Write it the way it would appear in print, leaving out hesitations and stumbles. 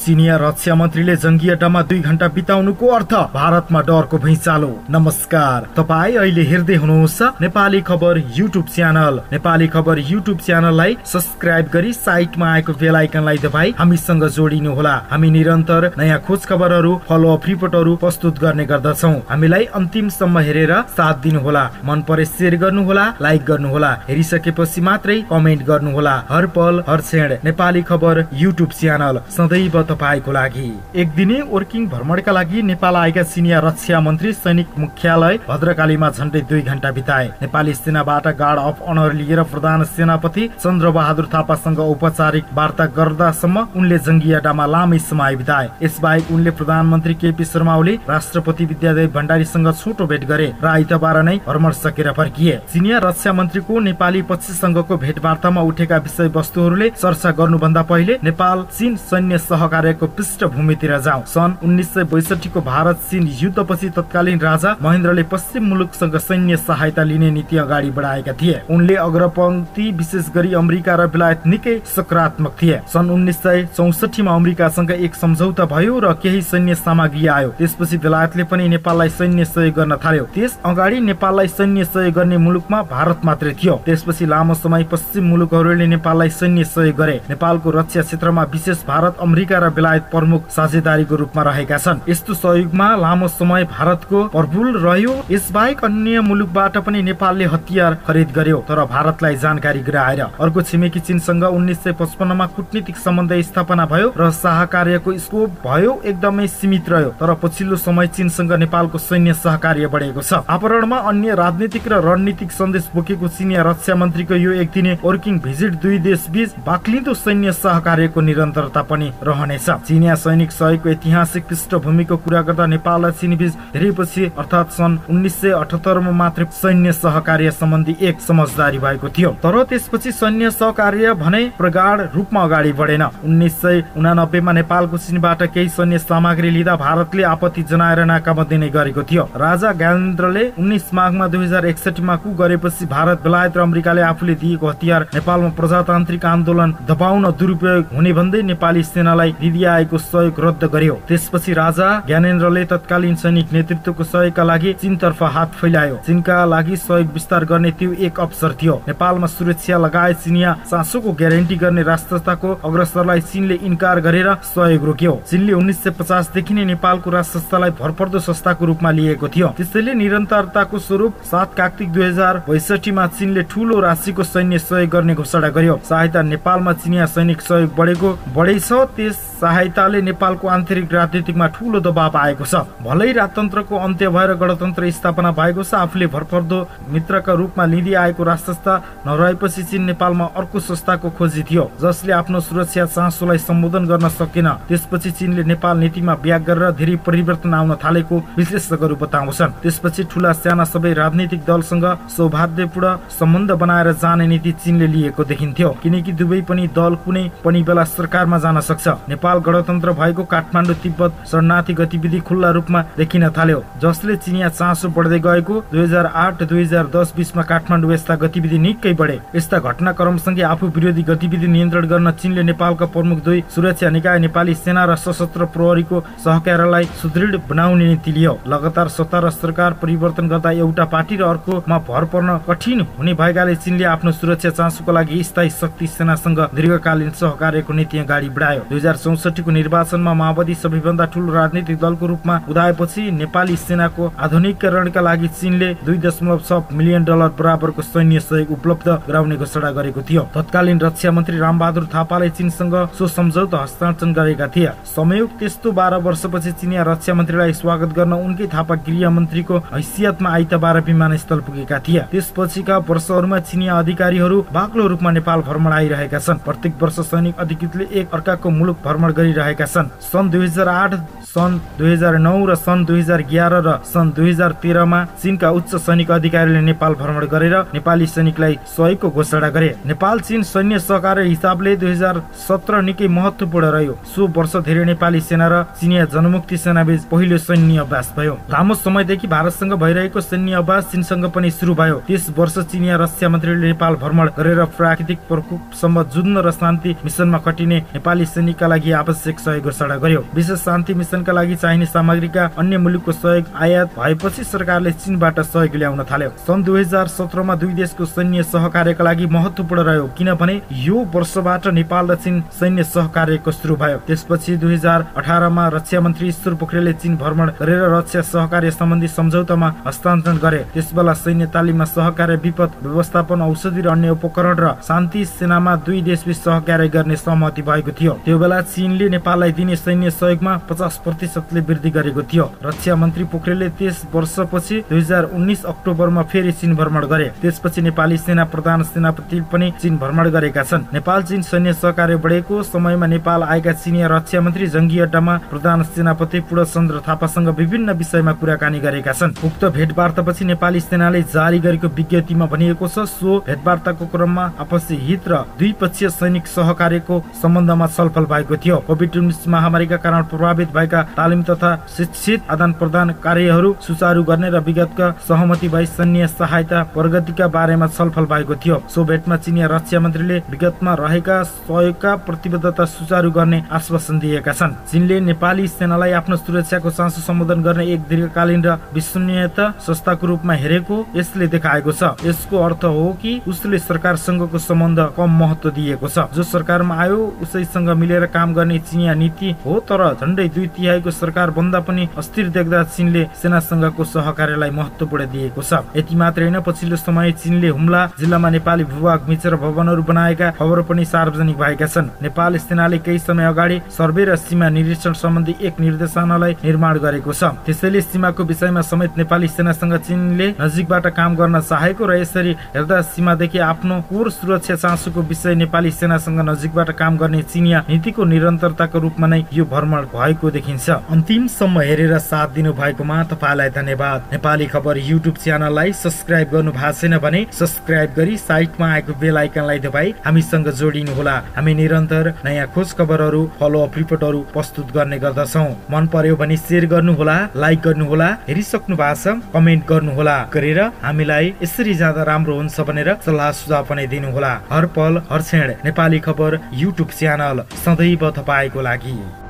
चिनिया रक्षा मन्त्रीले जंगी अड्डामा 2 घण्टा बिताउनुको अर्थ भारतमा डरको भैँचालो। नमस्कार, तपाई अहिले हेर्दै हुनुहुन्छ नेपाली खबर युट्युब च्यानल। नेपाली खबर युट्युब च्यानललाई सब्स्क्राइब गरी साइटमा आएको बेल आइकनलाई दबाई हामीसँग जोडिनु होला। हामी निरन्तर नयाँ खोज खबरहरू, फलो अप रिपोर्टहरू प्रस्तुत गर्ने गर्दछौं। हामीलाई अन्तिमसम्म हेरेर साथ दिनु होला। मन परे शेयर गर्नु होला, लाइक गर्नु होला। हेरिसकेपछि मात्रै कमेन्ट गर्नु होला। हर पल हर क्षण नेपाली खबर युट्युब च्यानल सदैव तपाईको लागि। एक दिने वर्किङ भ्रमणका लागि नेपाल आएका चिनिया रक्षा मन्त्री सैनिक मुख्यालय भद्रकालीमा झण्डै 2 घण्टा बिताए। नेपाली सेनाबाट गार्ड अफ अनर लिएर प्रधान सेनापति चन्द्रबहादुर थापासँग औपचारिक वार्ता गर्दासम्म उनले जंगी अड्डामा लामै समय बिताए। यसबाहेक उनले प्रधानमन्त्री केपी शर्मा ओली, राष्ट्रपति विद्यादेवी भण्डारीसँग छोटो भेट गरे र आइतबार नै भ्रमण सकेर फर्किए। चिनिया रक्षा मन्त्रीको नेपाली पक्षसँगको भेटवार्तामा उठेका विषयवस्तुहरूले चर्चा गर्नुभन्दा पहिले नेपाल चीन सैन्य सहकार्यको पृष्ठभूमितिर जाउँ। सन् 1962 को भारत चीन युद्धपछि तत्कालीन राजा महेन्द्रले पश्चिम मुलुकसँग सैन्य सहायता लिने नीति अगाडि बढाएका थिए। उनले अग्रपंक्ति विशेष गरी अमेरिका र बेलायत निकै सकारात्मक थिए। सन् 1964 मा अमेरिकासँग एक सम्झौता भयो र केही सैन्य सामग्री आयो। त्यसपछि बेलायतले पनि नेपाललाई सैन्य सहयोग गर्न थाल्यो। त्यस अगाडि नेपाललाई सैन्य सहयोग गर्ने मुलुकमा भारत मात्रै थियो। त्यसपछि लामो समय पश्चिम मुलुकहरूले नेपाललाई सैन्य सहयोग गरे। नेपालको रक्षा क्षेत्रमा विशेष भारत, अमेरिका र बेलायत प्रमुख साझेदारीको रूपमा रहेका छन्। यस्तो सहयोगमा लामो समय भारतको प्रभुल रह्यो। यसबाहेक अन्य मुलुकबाट पनि नेपालले हतियार खरिद गर्यो, तर भारतलाई जानकारी गराएर। अर्को छिमेकी चीनसँग 1955 मा कूटनीतिक सम्बन्ध स्थापना भयो र सहकार्यको स्कोप भयो एकदमै सीमित रह्यो। तर पछिल्लो समय चीनसँग नेपालको सैन्य सहकार्य बढेको छ। अपहरणमा अन्य राजनीतिक र रणनीतिक सन्देश बोकेको चिनिया रक्षा मन्त्रीको यो एक दिने वर्किङ भिजिट दुई देश बीच बाक्लिँदो सैन्य सहकार्यको निरन्तरता पनि रहनेछ। चिनिया सैनिक सहयोगको ऐतिहासिक पृष्ठभूमिको कुरा गर्दा नेपाल र चीन बीच धेरै पछि अर्थात् सन् 1978 मा मात्र सैन्य सहकार्य सम्बन्धी एक समझदारी भएको थियो। तर त्यसपछि सैन्य सहकार्य भने प्रगाढ रूपमा अगाडि बढेन। 1989 मा नेपालको चीनबाट केही सैन्य सामग्री लिँदा भारतले आपत्ति जनाएर नाकाबन्दी दिने गरेको थियो। राजा ज्ञानेन्द्रले 19 माघमा 2061 मा कु गरेपछि भारत, बेलायत र अमेरिकाले आफूले दिएको हतियार नेपालमा प्रजातान्त्रिक आन्दोलन दबाउन दुरुपयोग हुने भन्दै नेपाली सेनालाई दिँदै आएको सहयोग रद्द गर्यो। त्यसपछि राजा ज्ञानेन्द्रले तत्कालीन सैनिक नेतृत्वको सहयोगका लागि चीनतर्फ हात फैलायो। चीनका लागि सहयोग विस्तार गर्ने त्यो एक अवसर थियो। नेपालमा सुरक्षा लगायत चिनिया चासोको ग्यारेन्टी गर्ने राष्ट्रताको अग्रसरलाई चीनले इन्कार गरेर सहयोग रोक्यो। चीनले 1950 देखि नै नेपालको राष्ट्रतालाई भरपर्दो संस्थाको रूपमा लिएको थियो। त्यसैले निरन्तरताको स्वरूप 7 कार्तिक 2062 मा चीनले ठूलो राशिको सैन्य सहयोग गर्ने घोषणा गर्यो। सहायता नेपालमा चिनिया सैनिक सहयोग बढेछ। त्यस सहायताले नेपालको आन्तरिक राजनीतिकमा ठूलो दबाव आएको छ। भलै राजतन्त्रको अन्त्य भएर गणतन्त्र स्थापना भएको छ, आफूले भरपर्दो मित्रका रूपमा लिँदै आएको राष्ट्रसत्ता नरहेपछि चीन नेपालमा अर्को संस्थाको खोजी थियो जसले आफ्नो सुरक्षा चासोलाई सम्बोधन गर्न सकेन। त्यसपछि चीनले नेपाल नीतिमा ब्याग गरेर धेरै परिवर्तन आउन थालेको विश्लेषकहरू बताउँछन्। त्यसपछि ठूला साना सबै राजनीतिक दलसँग सौहार्दपूर्ण सम्बन्ध बनाएर जाने नीति चीनले लिएको देखिन्थ्यो, किनकि दुवै पनि दल कुनै पनि बेला सरकारमा जान सक्छ। नेपाल गणतन्त्र भएको काठमाडौँ तिब्बत शरणार्थी गतिविधि खुल्ला रूपमा देखिन थाल्यो, जसले चिनिया चासो बढ्दै गएको 2008-2010 बीचमा काठमाडौँ यस्ता गतिविधि निकै बढे। यस्ता घटनाक्रमसँगै आफू विरोधी गतिविधि नियन्त्रण गर्न चीनले नेपालका प्रमुख 2 सुरक्षा निकाय नेपाली सेना र सशस्त्र प्रहरीको सहकार्यलाई सुदृढ बनाउने नीति लियो। लगातार सत्ता र सरकार परिवर्तन गर्दा एउटा पार्टी र अर्कोमा भर पर्न कठिन हुने भएकाले चीनले आफ्नो सुरक्षा चासोको लागि स्थायी शक्ति सेनासँग दीर्घकालीन सहकार्यको नीति अगाडि बढायो। 2064 को निर्वाचनमा माओवादी सबैभन्दा ठूलो राजनीतिक दलको रूपमा उदाएपछि नेपाली सेनाको आधुनिकीकरणका लागि चीनले $2.6 मिलियन बराबरको सैन्य सहयोग उपलब्ध गराउने घोषणा गरेको थियो। तत्कालीन रक्षा मन्त्री रामबहादुर थापाले चीनसँग सो सम्झौता हस्तान्तरण गरेका थिए। संयोग त्यस्तो 12 वर्षपछि चिनिया रक्षा मन्त्रीलाई स्वागत गर्न उनकै थापा गृह मन्त्रीको हैसियतमा आइतबार विमानस्थल पुगेका थिए। त्यसपछिका वर्षहरूमा चिनिया अधिकारीहरू बाक्लो रूपमा नेपाल भ्रमण आइरहेका छन्। प्रत्येक वर्ष सैनिक अधिकृतले एक अर्काको मुलुक भ्रमण गरिरहेका छन्। सन् 2008, सन् 2009 र सन् 2011 र सन् 2013 मा चीनका उच्च सैनिक अधिकारीले नेपाल भ्रमण गरेर नेपाली सैनिकलाई सहयोगको घोषणा गरे। नेपाल चीन सैन्य सहकार्य हिसाबले 2017 निकै महत्वपूर्ण रह्यो। सो वर्ष धेरै नेपाली सेना र चिनिया जनमुक्ति सेना बीच पहिलो सैन्य अभ्यास भयो। लामो समयदेखि भारतसँग भइरहेको सैन्य अभ्यास चीनसँग पनि सुरु भयो। त्यस वर्ष चिनिया रक्षा मन्त्रीले नेपाल भ्रमण गरेर प्राकृतिक प्रकोपसम्म जुझ्न र शान्ति मिसनमा खटिने नेपाली सैनिकका लागि लागि आवश्यक सहयोग घोषणा गर्यो। विश्व शान्ति मिसनका लागि चाहिने सामग्रीका अन्य मुलुकको सहयोग आयात भएपछि सरकारले चीनबाट सहयोग ल्याउन थाल्यो। सन् 2017 मा दुई देशको सैन्य सहकार्यका लागि महत्त्वपूर्ण रह्यो, किनभने यो वर्षबाट नेपाल र चीन सैन्य सहकार्यको सुरु भयो। त्यसपछि 2018 मा रक्षा मन्त्री ईश्वर पोखरेलले चीन भ्रमण गरेर रक्षा सहकार्य सम्बन्धी सम्झौतामा हस्तान्तरण गरे। त्यसबेला सैन्य तालिममा सहकार्य, विपद व्यवस्थापन, औषधि र अन्य उपकरण र शान्ति सेनामा दुई देशबीच सहकार्य गर्ने सहमति भएको थियो। त्यो बेला चीनले नेपाललाई दिने सैन्य सहयोगमा 50% ले वृद्धि गरेको थियो। रक्षा मन्त्री पोखरेलले त्यस वर्षपछि 2019 अक्टोबरमा फेरि चीन भ्रमण गरे। त्यसपछि नेपाली सेना प्रधान सेनापति पनि चीन भ्रमण गरेका छन्। नेपाल चीन सैन्य सहकार्य बढेको समयमा नेपाल आएका चिनिया रक्षा मन्त्री जङ्गी अड्डामा प्रधान सेनापति पूर्णचन्द्र थापासँग विभिन्न विषयमा कुराकानी गरेका छन्। उक्त भेटवार्तापछि नेपाली सेनाले जारी गरेको विज्ञप्तिमा भनिएको छ, सो भेटवार्ताको क्रममा आपसी हित र द्विपक्षीय सैनिक सहकार्यको सम्बन्धमा छलफल भएको थियो। कोभिड-19 महामारीका कारण प्रभावित भएका तालिम तथा शिक्षित आदान प्रदान कार्यहरू सुचारू गर्ने र विगतका सहमति भई सैन्य सहायता प्रगतिका बारेमा छलफल भएको थियो। सो भेटमा चिनिया रक्षा मन्त्रीले विगतमा रहेका सहयोगका प्रतिबद्धता सुचारू गर्ने आश्वासन दिएका छन्। चीनले नेपाली सेनालाई आफ्नो सुरक्षाको चासो सम्बोधन गर्ने एक दीर्घकालीन र विश्वसनीयता संस्थाको रूपमा हेरेको यसले देखाएको छ। यसको अर्थ हो कि उसले सरकारसँगको सम्बन्ध कम महत्त्व दिएको छ। जो सरकारमा आयो उसैसँग मिलेर काम गर्ने चिनिया नीति हो, तर झन्डै 2/3 सरकार भन्दा पनि अस्थिर देख्दा चीनले सेनासँगको सहकार्यलाई महत्त्वपूर्ण दिएको छ। यति मात्रै होइन, पछिल्लो समय चीनले हुम्ला जिल्लामा नेपाली भूभाग मिचेर भवनहरू बनाएका खबर पनि सार्वजनिक भएका छन्। नेपाल सेनाले केही समय अगाडि सर्वे र सीमा निरीक्षण सम्बन्धी एक निर्देशनालय निर्माण गरेको छ। त्यसैले सीमाको विषयमा समेत नेपाली सेनासँग चीनले नजिकबाट काम गर्न चाहेको र यसरी हेर्दा सीमादेखि आफ्नो कोर सुरक्षा चासोको विषय नेपाली सेनासँग नजिकबाट काम गर्ने चिनिया नीतिको निरन्तरताको रूपमा नै यो भ्रमण भएको देखिन्छ। अन्तिमसम्म हेरेर साथ दिनु भएकोमा तपाईँलाई धन्यवाद। नेपाली खबर युट्युब च्यानललाई सब्स्क्राइब गर्नु भएको छैन भने सब्स्क्राइब गरी साइडमा आएको बेल आइकनलाई दबाई हामीसँग जोडिनुहोला। हामी निरन्तर नयाँ खोज खबरहरू, फलोअप रिपोर्टहरू प्रस्तुत गर्ने गर्दछौँ। मन पर्यो भने शेयर गर्नुहोला, लाइक गर्नुहोला, हेरिसक्नु भएको छ कमेन्ट गर्नुहोला गरेर हामीलाई यसरी जाँदा राम्रो हुन्छ भनेर सल्लाह सुझाव पनि दिनुहोला। हर पल हर क्षण नेपाली खबर युट्युब च्यानल सदैव तपाईँको लागि।